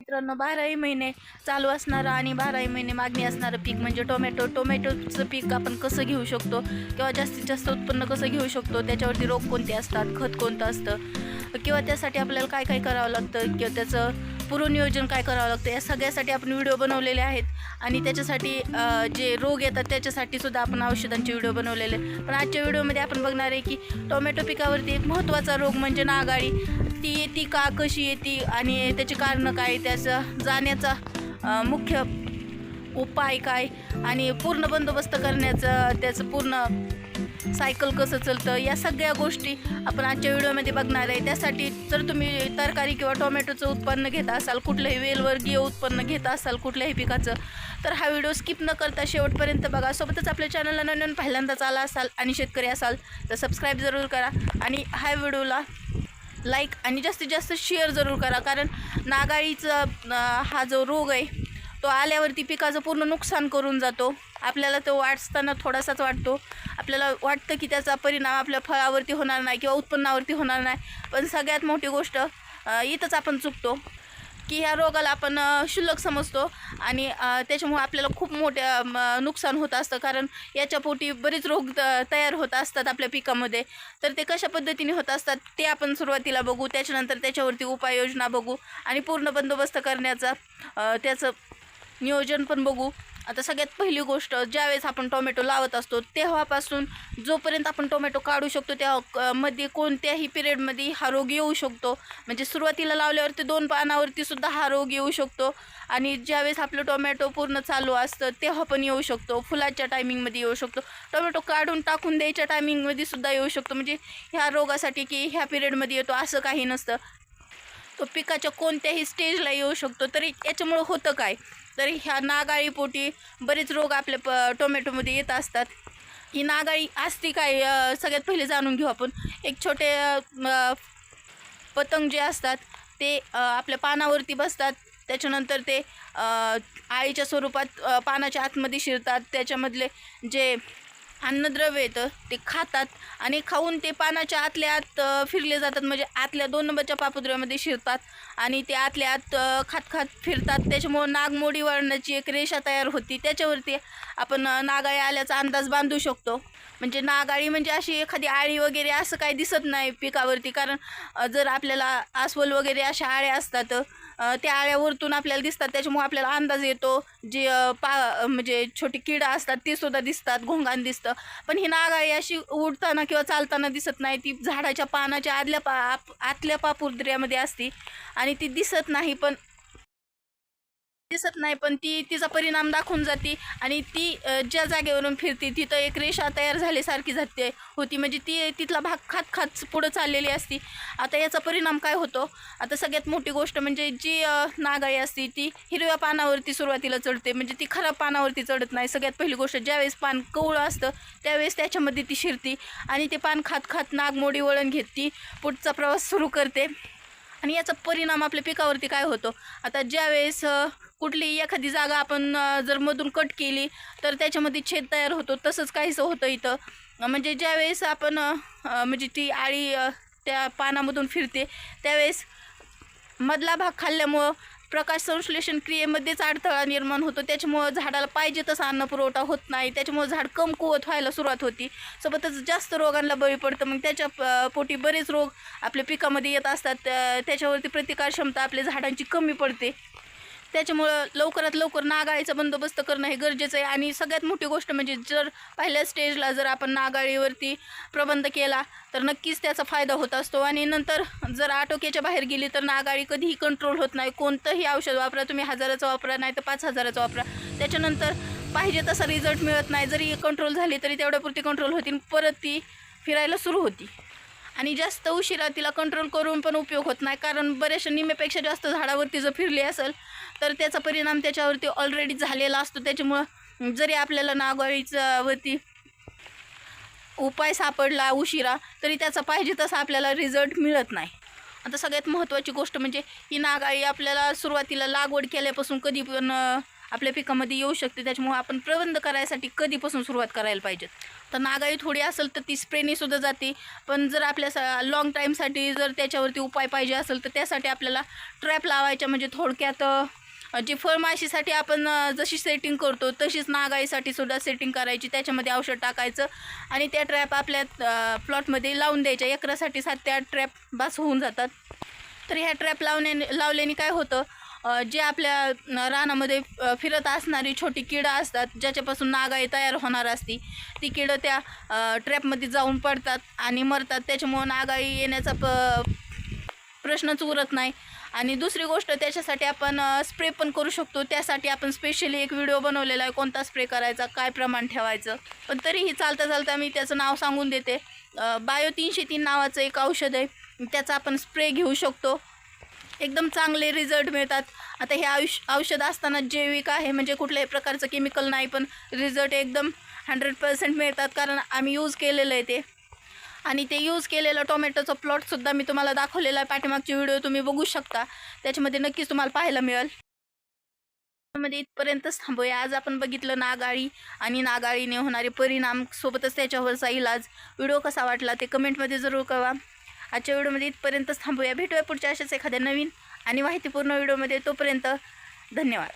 मित्रांनो, 12ही महिने चालू असणारं आणि 12ही महिने मागणी असणारं पीक म्हणजे टोमॅटोचं पीक आपण कसं घेऊ शकतो किंवा जास्तीत जास्त उत्पन्न कसं घेऊ शकतो, त्याच्यावरती रोग कोणते असतात, खत कोणतं असतं किंवा त्यासाठी आपल्याला काय काय करावं लागतं किंवा त्याचं पूर्वनियोजन काय करावं लागतं, या सगळ्यासाठी आपण व्हिडिओ बनवलेले आहेत. आणि त्याच्यासाठी जे रोग येतात त्याच्यासाठी सुद्धा आपण औषधांचे व्हिडिओ बनवलेले आहेत. पण आजच्या व्हिडिओमध्ये आपण बघणार आहे की टोमॅटो पिकावरती एक महत्त्वाचा रोग म्हणजे नागाळी, ती येते का, कशी येते आणि त्याची कारणं काय, त्याचं जाण्याचा मुख्य उपाय काय आणि पूर्ण बंदोबस्त करण्याचं त्याचं पूर्ण सायकल कसं चालतं, या सगळ्या गोष्टी आपण आजच्या व्हिडिओमध्ये बघणार आहे. त्यासाठी जर तुम्ही तरकारी किंवा टोमॅटोचं उत्पन्न घेत असाल, कुठलंही वेलवर्गीय उत्पन्न घेत असाल कुठल्याही पिकाचं, तर हा व्हिडिओ स्किप न करता शेवटपर्यंत बघा. सोबतच आपल्या चॅनलला नवीन पहिल्यांदाच आला असाल आणि शेतकरी असाल तर सबस्क्राईब जरूर करा आणि ह्या व्हिडिओला लाईक आणि जास्तीत जास्त शेअर जरूर करा. कारण नागाळीचा हा जो रोग आहे तो आल्यावरती पिकाचं पूर्ण नुकसान करून जातो. आपल्याला तो वाटताना थोडासाच वाटतो, आपल्याला वाटतं की त्याचा परिणाम आपल्या फळावरती होणार नाही किंवा उत्पन्नावरती होणार नाही. पण सगळ्यात मोठी गोष्ट इथंच आपण चुकतो की ह्या रोगाला आपण क्षुल्लक समजतो आणि त्याच्यामुळे आपल्याला खूप मोठ्या नुकसान होत असतं. कारण याच्या पोटी बरेच रोग तयार होत असतात आपल्या पिकामध्ये. तर ते कशा पद्धतीने होत असतात ते आपण सुरुवातीला बघू, त्याच्यानंतर त्याच्यावरती उपाययोजना बघू आणि पूर्ण बंदोबस्त करण्याचा त्याचं नियोजन पण बघू. आता सगळ्यात पहिली गोष्ट, ज्यावेळेस आपण टोमॅटो लावत असतो तेव्हापासून जोपर्यंत आपण टोमॅटो काढू शकतो त्या मध्ये कोणत्याही पिरियडमध्ये हा रोग येऊ शकतो. म्हणजे सुरुवातीला लावल्यावरती 2 पानावरती सुद्धा हा रोग येऊ शकतो आणि ज्यावेळेस आपलं टोमॅटो पूर्ण चालू असतं तेव्हा पण येऊ शकतो, फुलाच्या टायमिंगमध्ये येऊ शकतो, टोमॅटो काढून टाकून द्यायच्या टायमिंगमध्ये सुद्धा येऊ शकतो. म्हणजे ह्या रोगासाठी की ह्या पिरियडमध्ये येतो असं काही नसतं, तो पिकाच्या कोणत्याही स्टेजला येऊ शकतो. तरी याच्यामुळं होतं काय, तरी ह्या नागाळीपोटी बरेच रोग आपल्या टोमॅटोमध्ये येत असतात. ही नागाळी असते काय, सगळ्यात पहिले जाणून घेऊ आपण. एक छोटे पतंग जे असतात ते आपल्या पानावरती बसतात, त्याच्यानंतर ते आळीच्या स्वरूपात पानाच्या आतमध्ये शिरतात, त्याच्यामधले जे अन्नद्रव्य येतं ते खातात आणि खाऊन ते पानाच्या आतल्या आत फिरले जातात. म्हणजे आतल्या 2 नंबरच्या पापुद्र्यामध्ये शिरतात आणि ते आतल्या आत खात खात फिरतात. त्याच्यामुळं नागमोडी वळणाची एक रेषा तयार होती, त्याच्यावरती आपण नागाळी आल्याचा अंदाज बांधू शकतो. म्हणजे नागाळी म्हणजे अशी एखादी आळी वगैरे असं काही दिसत नाही पिकावरती. कारण जर आपल्याला अस्वल वगैरे अशा आळ्या असतात त्या आळ्यावरतून आपल्याला दिसतात, त्याच्यामुळे आपल्याला अंदाज येतो. जे म्हणजे छोटी किडा असतात ते सुद्धा दिसतात, घोंगान दिसतं. पण ही नागाळी अशी उडताना किंवा चालताना दिसत नाही, ती झाडाच्या पानाच्या आतल्या पापुद्र्यामध्ये असते आणि ती दिसत नाही पण ती तिचा परिणाम दाखवून जाते आणि ती ज्या जागेवरून फिरते तिथं एक रेषा तयार झाल्यासारखी होती. म्हणजे ती तिथला भाग खात खात पुढं चाललेली असती. आता याचा परिणाम काय होतो, आता सगळ्यात मोठी गोष्ट म्हणजे जी नागाळी असते ती हिरव्या पानावरती सुरुवातीला चढते. म्हणजे ती खराब पानावरती चढत नाही. सगळ्यात पहिली गोष्ट, ज्यावेळेस पान कवळं असतं त्यावेळेस त्याच्यामध्ये ती शिरती आणि ते पान खात खात नागमोडी वळण घेत ती पुढचा प्रवास सुरू करते. आणि याचा परिणाम आपल्या पिकावरती काय होतो, आता ज्यावेळेस कुठलीही एखादी जागा आपण जर मधून कट केली तर त्याच्यामध्ये छेद तयार होतो. तसंच काहीसं होतं इथं. म्हणजे ज्यावेळेस आपण म्हणजे ती आळी त्या पानामधून फिरते त्यावेळेस मधला भाग खाल्ल्यामुळं प्रकाश संश्लेषण क्रियेमध्येच अडथळा निर्माण होतो. त्याच्यामुळं झाडाला पाहिजे तसा अन्न पुरवठा होत नाही, त्याच्यामुळं झाड कमकुवत व्हायला सुरुवात होती, सोबतच जास्त रोगांना बळी पडतं. मग त्याच्या पोटी बरेच रोग आपल्या पिकामध्ये येत असतात, त्याच्यावरती प्रतिकारक्षमता आपल्या झाडांची कमी पडते. त्याच्यामुळं लवकरात लवकर नागाळीचा बंदोबस्त करणं हे गरजेचं आहे. आणि सगळ्यात मोठी गोष्ट म्हणजे जर पहिल्या स्टेजला जर आपण नागाळीवरती प्रबंध केला तर नक्कीच त्याचा फायदा होत असतो. आणि नंतर जर आटोक्याच्या बाहेर गेली तर नागाळी कधीही कंट्रोल होत नाही. कोणतंही औषध वापरा तुम्ही, 1000चं वापरा नाही तर 5000चं वापरा, त्याच्यानंतर पाहिजे तसा रिझल्ट मिळत नाही. जरी कंट्रोल झाली तरी तेवढ्यापुरती कंट्रोल होती, परत ती फिरायला सुरू होती. आणि जास्त उशिरा तिला कंट्रोल करून पण उपयोग होत नाही. कारण बऱ्याचशा निम्म्यापेक्षा जास्त झाडावरती जर फिरली असेल तर त्याचा परिणाम त्याच्यावरती ऑलरेडी झालेला असतो. त्याच्यामुळं जरी आपल्याला नागाळीचा वरती उपाय सापडला उशिरा तरी त्याचा पाहिजे तसा आपल्याला रिझल्ट मिळत नाही. आता सगळ्यात महत्त्वाची गोष्ट म्हणजे ही नागाळी आपल्याला सुरुवातीला लागवड केल्यापासून कधी पण आपल्या पिकामध्ये येऊ शकते. त्याच्यामुळे आपण प्रबंध करायसाठी कधीपासून सुरुवात करायला पाहिजे. तर नागाळी थोडी असेल तर ती स्प्रेनी सुद्धा जाते, पण जर आपल्या लॉंग टाईमसाठी जर त्याच्यावरती उपाय पाहिजे असेल तर त्यासाठी आपल्याला ट्रॅप लावायच्या. म्हणजे थोडक्यात जी फळमाशीसाठी आपण जशी सेटिंग करतो तशीच नागाळीसाठी सुद्धा सेटिंग करायची. त्याच्यामध्ये औषध टाकायचं आणि त्या ट्रॅप आपल्या प्लॉटमध्ये लावून द्यायच्या. एकरासाठी 7 ते 8 ट्रॅप बस होऊन जातात. तर ह्या ट्रॅप लावल्याने काय होतं, जे आपल्या रानामध्ये फिरत असणारी छोटी किडं असतात, ज्याच्यापासून नागाळी तयार होणार असती, ती किडं त्या ट्रॅपमध्ये जाऊन पडतात आणि मरतात. त्याच्यामुळं नागाळी येण्याचा प्रश्नच उरत नाही. आणि दुसरी गोष्ट, त्याच्यासाठी आपण स्प्रे पण करू शकतो. त्यासाठी आपण स्पेशली एक व्हिडिओ बनवलेला आहे, कोणता स्प्रे करायचा, काय प्रमाण ठेवायचं. पण तरीही चालता चालता मी त्याचं नाव सांगून देते. बायो 303 नावाचं एक औषध आहे, त्याचा आपण स्प्रे घेऊ शकतो. एकदम चांगले रिझल्ट मिळतात. आता हे औषध असताना जैविक आहे, म्हणजे कुठल्याही प्रकारचं केमिकल नाही, पण रिझल्ट एकदम 100% मिळतात, कारण आम्ही यूज केलेलं आहे ते. आणि ते यूज केलेलं टोमॅटोचा प्लॉटसुद्धा मी तुम्हाला दाखवलेला आहे. पाठीमागची व्हिडिओ तुम्ही बघू शकता, त्याच्यामध्ये नक्कीच तुम्हाला पाहायला मिळेल. मध्ये इथपर्यंतच थांबूया. आज आपण बघितलं नागाळी आणि नागाळीने होणारे परिणाम, सोबतच त्याच्यावरचा इलाज. व्हिडिओ कसा वाटला ते कमेंटमध्ये जरूर कळवा. आजच्या व्हिडिओमध्ये इथपर्यंतच थांबूया. भेटूया पुढच्या अशाच एखाद्या नवीन आणि माहितीपूर्ण व्हिडिओमध्ये. तोपर्यंत धन्यवाद.